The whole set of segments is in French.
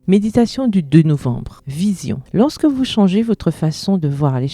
Méditation du 2 novembre. Vision. Lorsque vous changez votre façon de voir les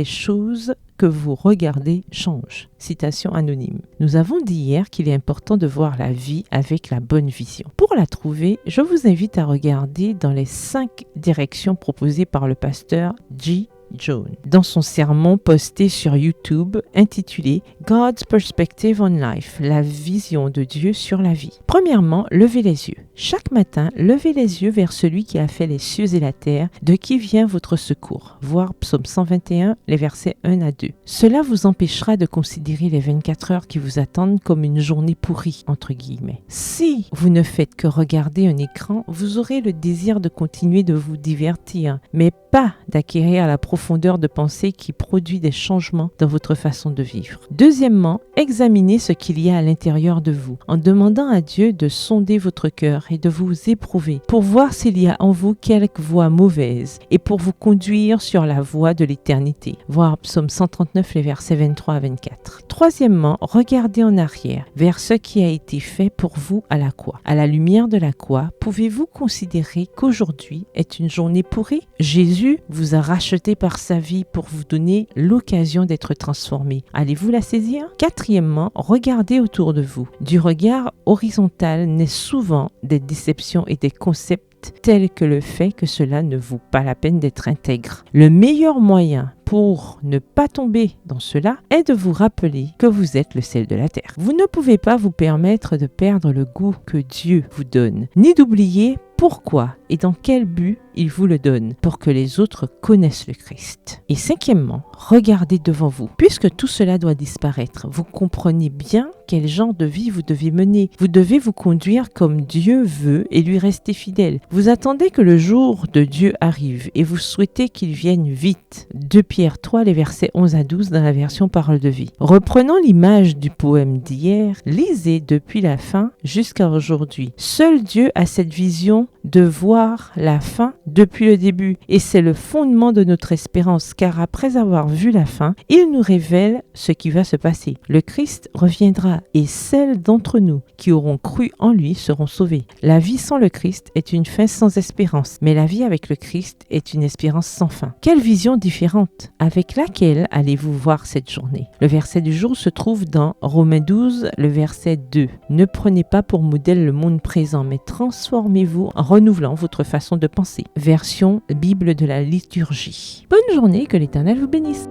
choses que vous regardez changent. Citation anonyme. Nous avons dit hier qu'il est important de voir la vie avec la bonne vision. Pour la trouver, je vous invite à regarder dans les 5 directions proposées par le pasteur G. Jones dans son sermon posté sur YouTube intitulé God's Perspective on Life, la vision de Dieu sur la vie. Premièrement, levez les yeux. Chaque matin, levez les yeux vers celui qui a fait les cieux et la terre, de qui vient votre secours. Voir Psaume 121, les versets 1 à 2. Cela vous empêchera de considérer les 24 heures qui vous attendent comme une journée pourrie, entre guillemets. Si vous ne faites que regarder un écran, vous aurez le désir de continuer de vous divertir, mais pas d'acquérir la profondeur de pensée qui produit des changements dans votre façon de vivre. Deuxièmement, examinez ce qu'il y a à l'intérieur de vous, en demandant à Dieu de sonder votre cœur et de vous éprouver pour voir s'il y a en vous quelque voie mauvaise et pour vous conduire sur la voie de l'éternité. Voir Psaume 139, les versets 23 à 24. Troisièmement, regardez en arrière, vers ce qui a été fait pour vous à la croix. À la lumière de la croix, pouvez-vous considérer qu'aujourd'hui est une journée pourrie? Jésus vous a racheté par sa vie pour vous donner l'occasion d'être transformé. Allez-vous la saisir? Quatrièmement, regardez autour de vous. Du regard horizontal naissent souvent des déceptions et des concepts tels que le fait que cela ne vaut pas la peine d'être intègre. Le meilleur moyen pour ne pas tomber dans cela est de vous rappeler que vous êtes le sel de la terre. Vous ne pouvez pas vous permettre de perdre le goût que Dieu vous donne, ni d'oublier pourquoi et dans quel but il vous le donne, pour que les autres connaissent le Christ. Et cinquièmement, regardez devant vous. Puisque tout cela doit disparaître, vous comprenez bien quel genre de vie vous devez mener. Vous devez vous conduire comme Dieu veut et lui rester fidèle. Vous attendez que le jour de Dieu arrive et vous souhaitez qu'il vienne vite. 2 Pierre 3, les versets 11 à 12 dans la version Parole de vie. Reprenant l'image du poème d'hier, lisez depuis la fin jusqu'à aujourd'hui. Seul Dieu a cette vision de voir la fin depuis le début, et c'est le fondement de notre espérance, car après avoir vu la fin, il nous révèle ce qui va se passer. Le Christ reviendra, et celles d'entre nous qui auront cru en lui seront sauvées. La vie sans le Christ est une fin sans espérance, mais la vie avec le Christ est une espérance sans fin. Quelle vision différente! Avec laquelle allez-vous voir cette journée? Le verset du jour se trouve dans Romains 12, le verset 2. Ne prenez pas pour modèle le monde présent, mais transformez-vous en renouvelant votre façon de penser. Version Bible de la liturgie. Bonne journée, que l'Éternel vous bénisse.